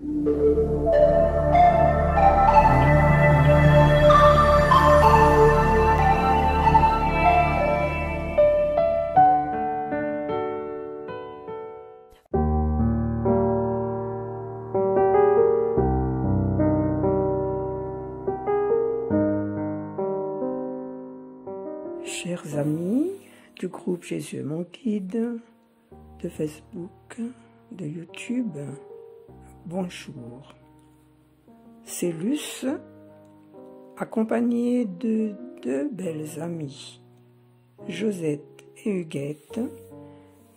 Chers amis du groupe Jésus est mon guide, de Facebook, de YouTube, bonjour. C'est Luce, accompagnée de deux belles amies, Josette et Huguette,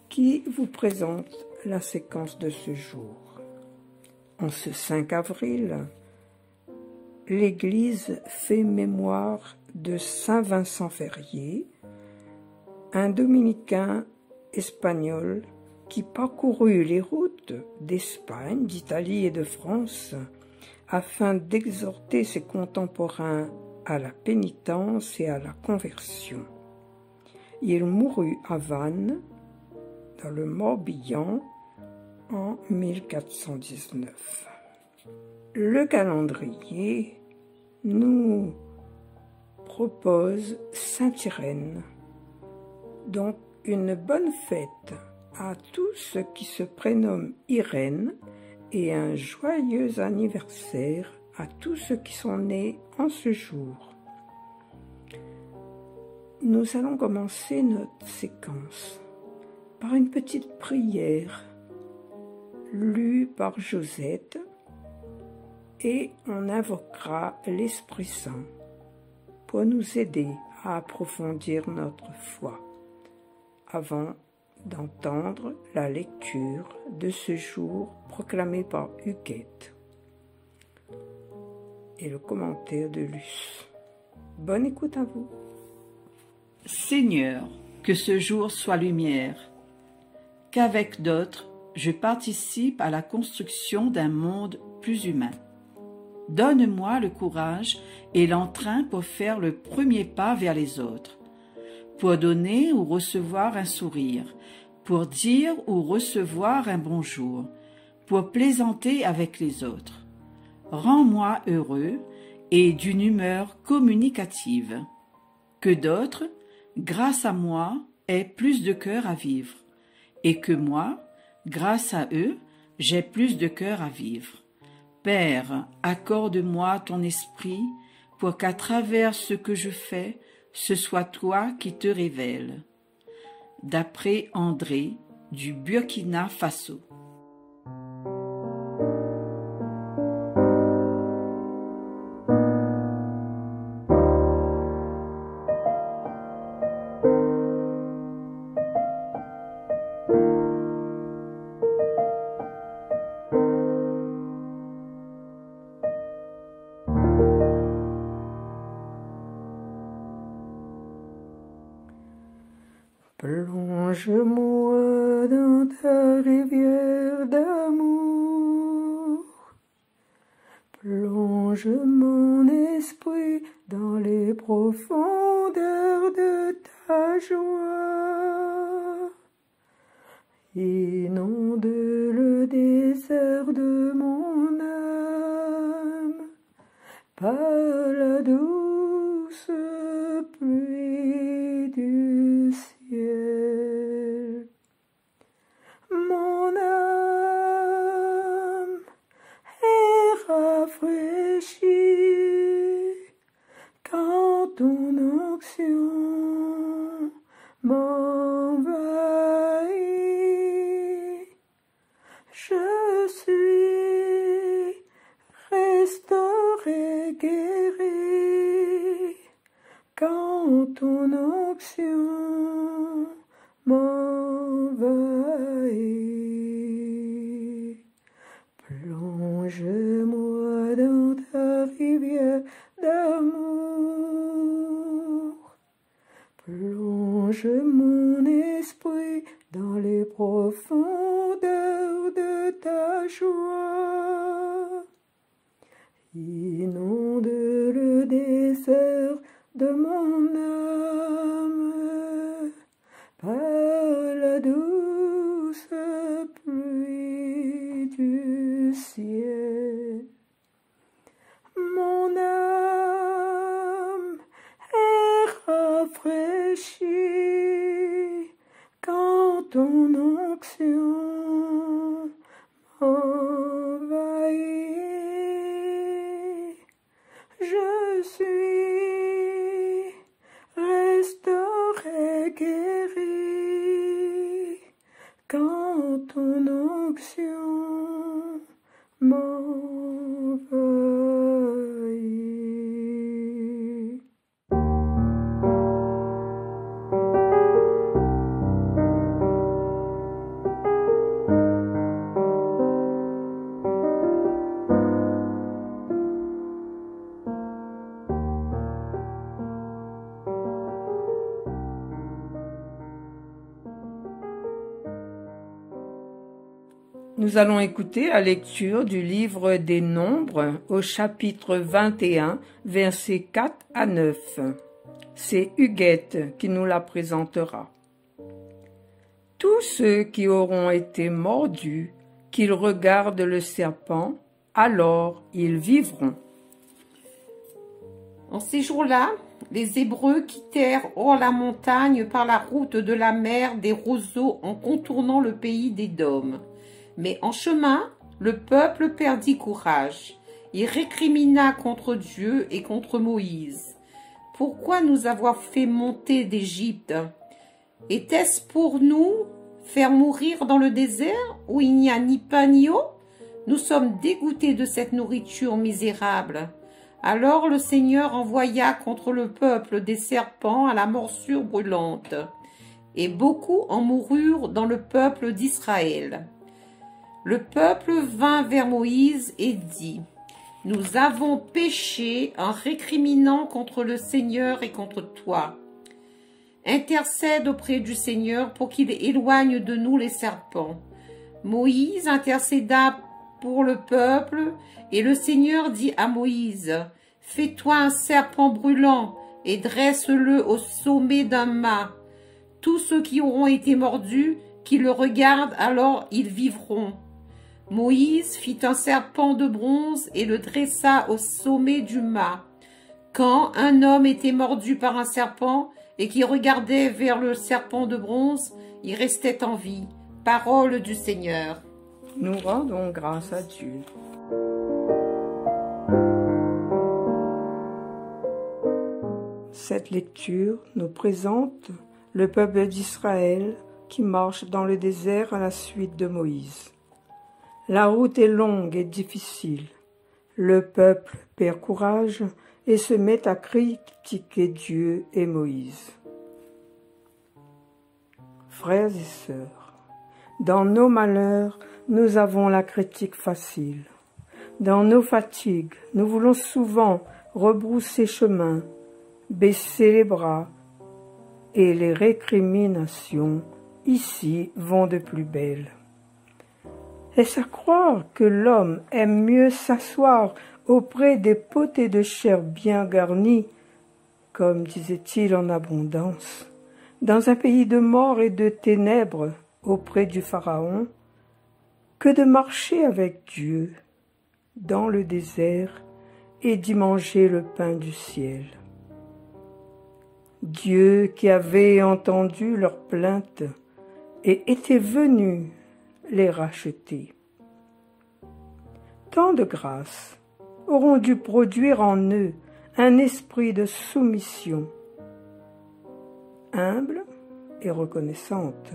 qui vous présentent la séquence de ce jour. En ce 5 avril, l'Église fait mémoire de Saint Vincent Ferrier, un dominicain espagnol qui parcourut les routes d'Espagne, d'Italie et de France afin d'exhorter ses contemporains à la pénitence et à la conversion. Il mourut à Vannes, dans le Morbihan, en 1419. Le calendrier nous propose Sainte Irène, donc une bonne fête à tous ceux qui se prénomment Irène et un joyeux anniversaire à tous ceux qui sont nés en ce jour. Nous allons commencer notre séquence par une petite prière lue par Josette et on invoquera l'Esprit Saint pour nous aider à approfondir notre foi avant d'entendre la lecture de ce jour proclamé par Huguette et le commentaire de Luce. Bonne écoute à vous. Seigneur, que ce jour soit lumière, qu'avec d'autres, je participe à la construction d'un monde plus humain. Donne-moi le courage et l'entrain pour faire le premier pas vers les autres, pour donner ou recevoir un sourire, pour dire ou recevoir un bonjour, pour plaisanter avec les autres. Rends-moi heureux et d'une humeur communicative. Que d'autres, grâce à moi, aient plus de cœur à vivre, et que moi, grâce à eux, j'ai plus de cœur à vivre. Père, accorde-moi ton esprit pour qu'à travers ce que je fais, ce soit toi qui te révèles. D'après André du Burkina Faso. Plonge-moi dans ta rivière d'amour, plonge mon esprit dans les profondeurs de ta joie, inonde le désert de mon âme par la douce pluie du ciel. Mon âme est rafraîchie quand ton onction m'envahit. Je suis restauré, guéri quand ton onction m'envahit. Plonge-moi dans ta rivière d'amour, plonge mon esprit dans les profondeurs de ta joie, inonde le désert de mon âme par la douce pluie du ciel. ton onction m'envahit, je suis restauré, guéri, quand ton onction m'envahit. Nous allons écouter la lecture du livre des Nombres au chapitre 21, versets 4 à 9. C'est Huguette qui nous la présentera. Tous ceux qui auront été mordus, qu'ils regardent le serpent, alors ils vivront. En ces jours-là, les Hébreux quittèrent hors la montagne par la route de la mer des roseaux en contournant le pays d'Édom. Mais en chemin, le peuple perdit courage. Il récrimina contre Dieu et contre Moïse. « Pourquoi nous avoir fait monter d'Égypte? Était-ce pour nous faire mourir dans le désert où il n'y a ni pain ni eau? Nous sommes dégoûtés de cette nourriture misérable. » Alors le Seigneur envoya contre le peuple des serpents à la morsure brûlante. Et beaucoup en moururent dans le peuple d'Israël. Le peuple vint vers Moïse et dit, « Nous avons péché en récriminant contre le Seigneur et contre toi. Intercède auprès du Seigneur pour qu'il éloigne de nous les serpents. » Moïse intercéda pour le peuple et le Seigneur dit à Moïse, « Fais-toi un serpent brûlant et dresse-le au sommet d'un mât. Tous ceux qui auront été mordus, qui le regardent, alors ils vivront. » Moïse fit un serpent de bronze et le dressa au sommet du mât. Quand un homme était mordu par un serpent et qui regardait vers le serpent de bronze, il restait en vie. Parole du Seigneur. Nous rendons grâce à Dieu. Cette lecture nous présente le peuple d'Israël qui marche dans le désert à la suite de Moïse. La route est longue et difficile. Le peuple perd courage et se met à critiquer Dieu et Moïse. Frères et sœurs, dans nos malheurs, nous avons la critique facile. Dans nos fatigues, nous voulons souvent rebrousser chemin, baisser les bras, et les récriminations ici vont de plus belle. Est-ce à croire que l'homme aime mieux s'asseoir auprès des potées de chair bien garnies, comme disait-il en abondance, dans un pays de mort et de ténèbres auprès du Pharaon, que de marcher avec Dieu dans le désert et d'y manger le pain du ciel? Dieu qui avait entendu leurs plaintes et était venu les racheter. Tant de grâces auront dû produire en eux un esprit de soumission, humble et reconnaissante.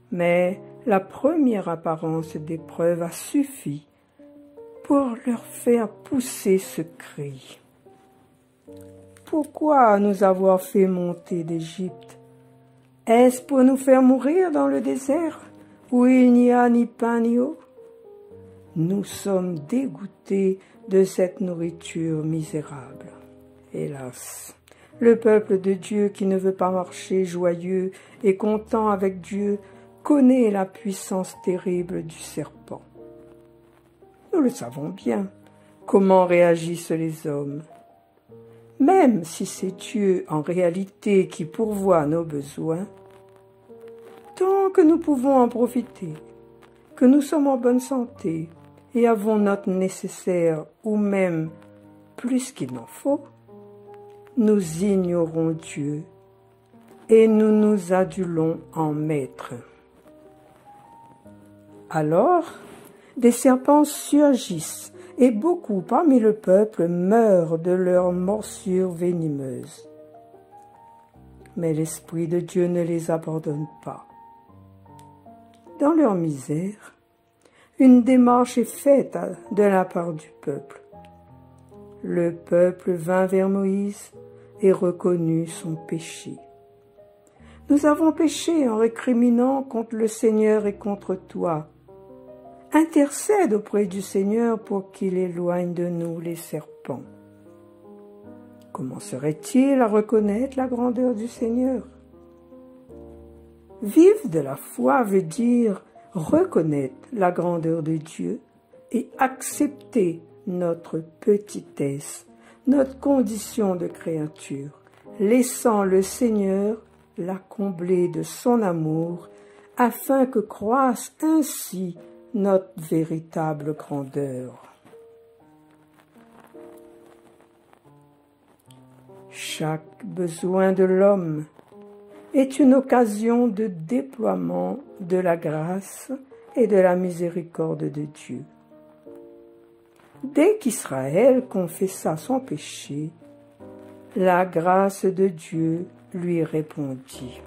Mais la première apparence d'épreuve a suffi pour leur faire pousser ce cri. Pourquoi nous avoir fait monter d'Égypte? Est-ce pour nous faire mourir dans le désert, où il n'y a ni pain ni eau? Nous sommes dégoûtés de cette nourriture misérable. Hélas, le peuple de Dieu qui ne veut pas marcher joyeux et content avec Dieu connaît la puissance terrible du serpent. Nous le savons bien, comment réagissent les hommes. Même si c'est Dieu en réalité qui pourvoit nos besoins, tant que nous pouvons en profiter, que nous sommes en bonne santé et avons notre nécessaire ou même plus qu'il n'en faut, nous ignorons Dieu et nous nous adulons en maître. Alors, des serpents surgissent, et beaucoup parmi le peuple meurent de leurs morsures venimeuses. Mais l'Esprit de Dieu ne les abandonne pas. Dans leur misère, une démarche est faite de la part du peuple. Le peuple vint vers Moïse et reconnut son péché. « Nous avons péché en récriminant contre le Seigneur et contre toi. Intercède auprès du Seigneur pour qu'il éloigne de nous les serpents. » Comment serait-il à reconnaître la grandeur du Seigneur? Vivre de la foi veut dire reconnaître la grandeur de Dieu et accepter notre petitesse, notre condition de créature, laissant le Seigneur la combler de son amour, afin que croisse ainsi notre véritable grandeur. Chaque besoin de l'homme est une occasion de déploiement de la grâce et de la miséricorde de Dieu. Dès qu'Israël confessa son péché, la grâce de Dieu lui répondit.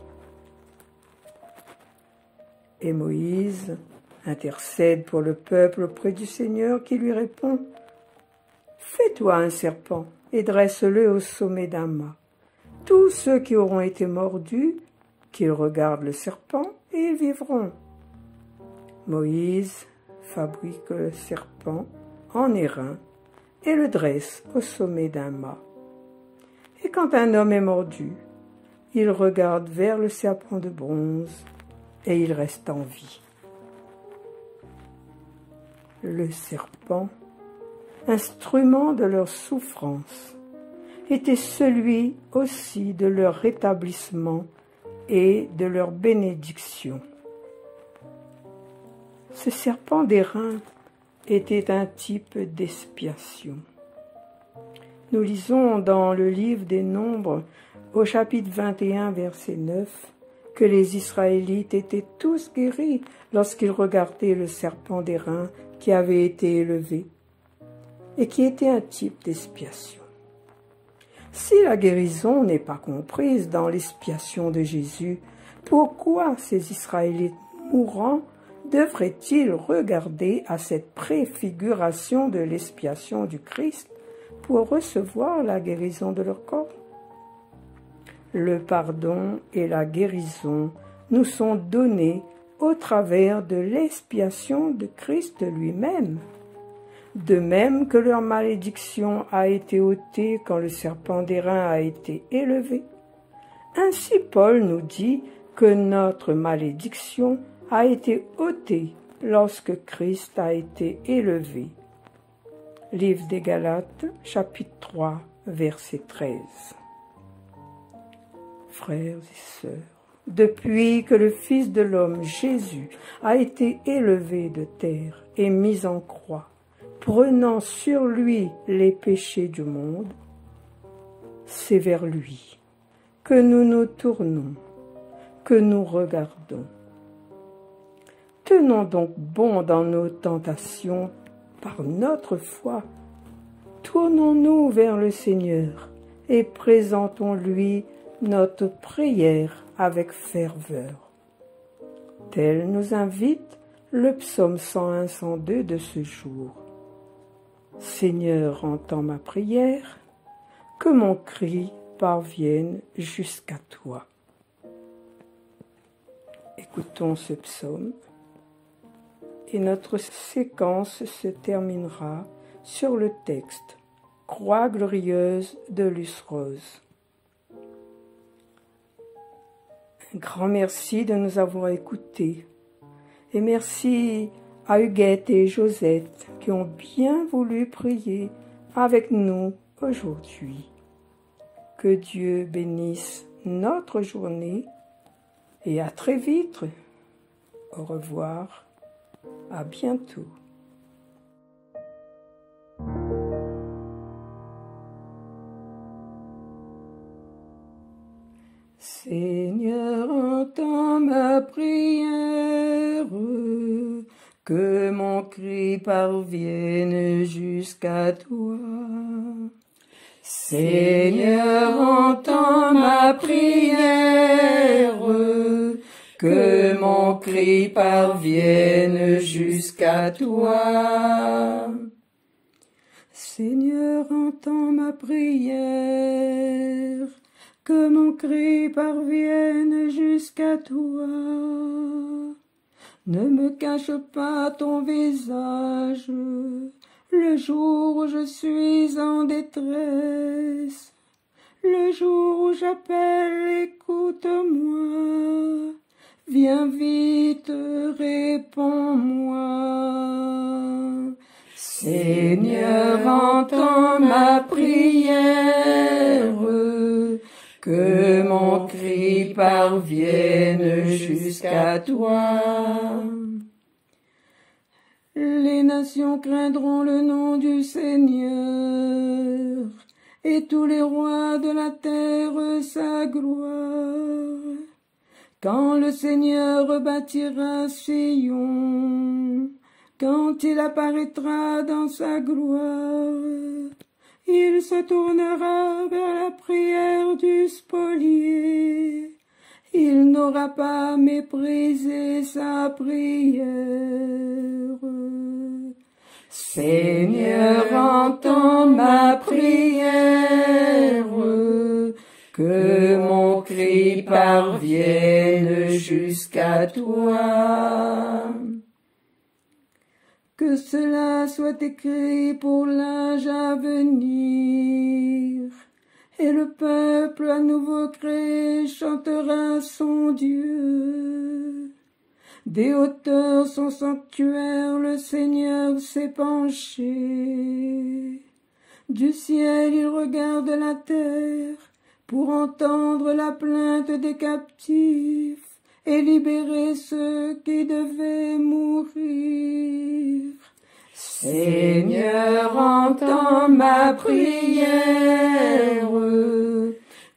Et Moïse intercède pour le peuple auprès du Seigneur qui lui répond « Fais-toi un serpent et dresse-le au sommet d'un mât. Tous ceux qui auront été mordus, qu'ils regardent le serpent et ils vivront. » Moïse fabrique le serpent en airain et le dresse au sommet d'un mât. Et quand un homme est mordu, il regarde vers le serpent de bronze et il reste en vie. Le serpent, instrument de leur souffrance, était celui aussi de leur rétablissement et de leur bénédiction. Ce serpent d'airain était un type d'expiation. Nous lisons dans le livre des Nombres, au chapitre 21, verset 9, que les Israélites étaient tous guéris lorsqu'ils regardaient le serpent d'airain qui avait été élevé et qui était un type d'expiation. Si la guérison n'est pas comprise dans l'expiation de Jésus, pourquoi ces Israélites mourants devraient-ils regarder à cette préfiguration de l'expiation du Christ pour recevoir la guérison de leur corps? Le pardon et la guérison nous sont donnés au travers de l'expiation de Christ lui-même. De même que leur malédiction a été ôtée quand le serpent d'airain a été élevé, ainsi Paul nous dit que notre malédiction a été ôtée lorsque Christ a été élevé. Livre des Galates, chapitre 3, verset 13. Frères et sœurs, depuis que le Fils de l'homme, Jésus, a été élevé de terre et mis en croix, prenant sur lui les péchés du monde, c'est vers lui que nous nous tournons, que nous regardons. Tenons donc bon dans nos tentations par notre foi. Tournons-nous vers le Seigneur et présentons-lui notre prière avec ferveur. Tel nous invite le psaume 101-102 de ce jour. Seigneur, entends ma prière, que mon cri parvienne jusqu'à toi. Écoutons ce psaume et notre séquence se terminera sur le texte « Croix glorieuse » de Luce Rose. Un grand merci de nous avoir écoutés et merci à Huguette et Josette qui ont bien voulu prier avec nous aujourd'hui. Que Dieu bénisse notre journée et à très vite. Au revoir, à bientôt. Seigneur, entends ma prière, cri parvienne jusqu'à toi. Seigneur, entends ma prière, que mon cri parvienne jusqu'à toi. Seigneur, entends ma prière, que mon cri parvienne jusqu'à toi. Ne me cache pas ton visage, le jour où je suis en détresse. Le jour où j'appelle, écoute-moi. Viens vite, réponds-moi. Seigneur, entends ma prière, que mon cri parvienne jusqu'à toi. Les nations craindront le nom du Seigneur, et tous les rois de la terre sa gloire. Quand le Seigneur bâtira Sion, quand il apparaîtra dans sa gloire, il se tournera vers la prière du spolié. Il n'aura pas méprisé sa prière. Seigneur, entends ma prière, que mon cri parvienne jusqu'à toi. Que cela soit écrit pour l'âge à venir, et le peuple à nouveau créé chantera son Dieu. Des hauteurs son sanctuaire, le Seigneur s'est penché. Du ciel il regarde la terre pour entendre la plainte des captifs et libérer ceux qui devaient mourir. Seigneur, entends ma prière,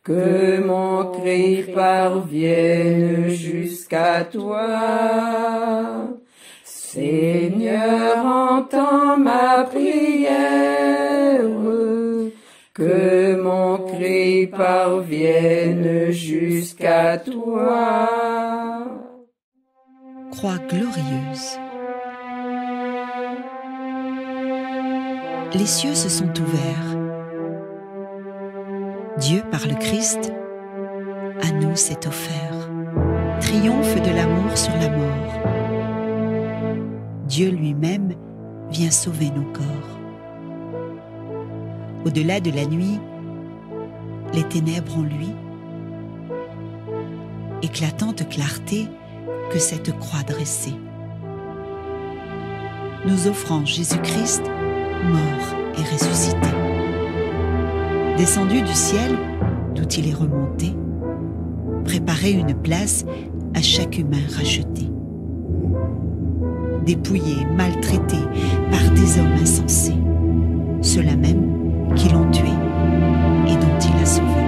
que mon cri parvienne jusqu'à toi. Seigneur, entends ma prière, que mon cri parvienne jusqu'à toi. Croix glorieuse. Les cieux se sont ouverts. Dieu, par le Christ, à nous s'est offert. Triomphe de l'amour sur la mort. Dieu lui-même vient sauver nos corps. Au-delà de la nuit, les ténèbres en lui. Éclatante clarté que cette croix dressée. Nous offrant Jésus-Christ, mort et ressuscité. Descendu du ciel, d'où il est remonté, préparer une place à chaque humain racheté. Dépouillé, maltraité par des hommes insensés, ceux-là même qui l'ont tué et dont il a sauvé.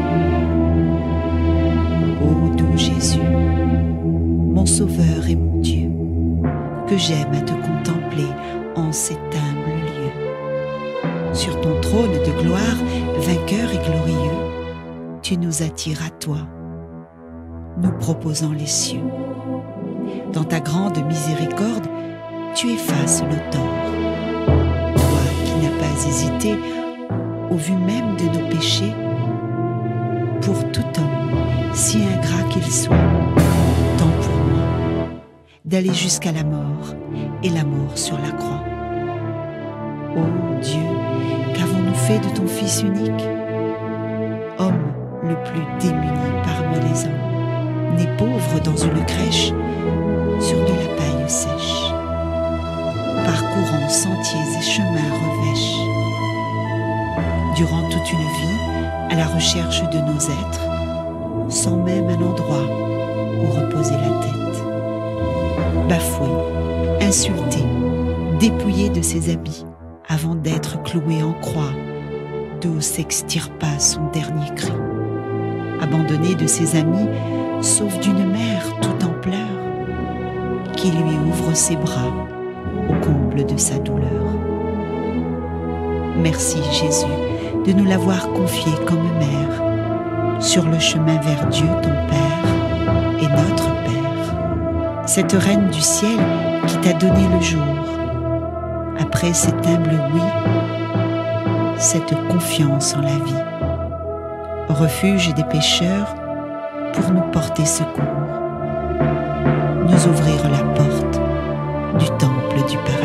Ô doux Jésus, mon Sauveur et mon Dieu, que j'aime à te contempler en cet humble lieu. Sur ton trône de gloire, vainqueur et glorieux, tu nous attires à toi, nous proposant les cieux. Dans ta grande miséricorde, tu effaces nos torts. Toi qui n'as pas hésité, au vu même de nos péchés, pour tout homme, si ingrat qu'il soit, tant pour moi, d'aller jusqu'à la mort, et la mort sur la croix. Ô Dieu, qu'avons-nous fait de ton Fils unique? Homme le plus démuni parmi les hommes, né pauvre dans une crèche, sur de la paille sèche, parcourant sentiers et chemins revêches. Durant toute une vie, à la recherche de nos êtres, sans même un endroit où reposer la tête. Bafoué, insulté, dépouillé de ses habits, avant d'être cloué en croix, d'où s'extirpa son dernier cri. Abandonné de ses amis, sauf d'une mère tout en pleurs, qui lui ouvre ses bras au comble temple de sa douleur. Merci Jésus de nous l'avoir confié comme mère, sur le chemin vers Dieu ton Père et notre Père, cette reine du ciel qui t'a donné le jour. Après cet humble oui, cette confiance en la vie, refuge des pécheurs pour nous porter secours, nous ouvrir la porte du temple du paradis.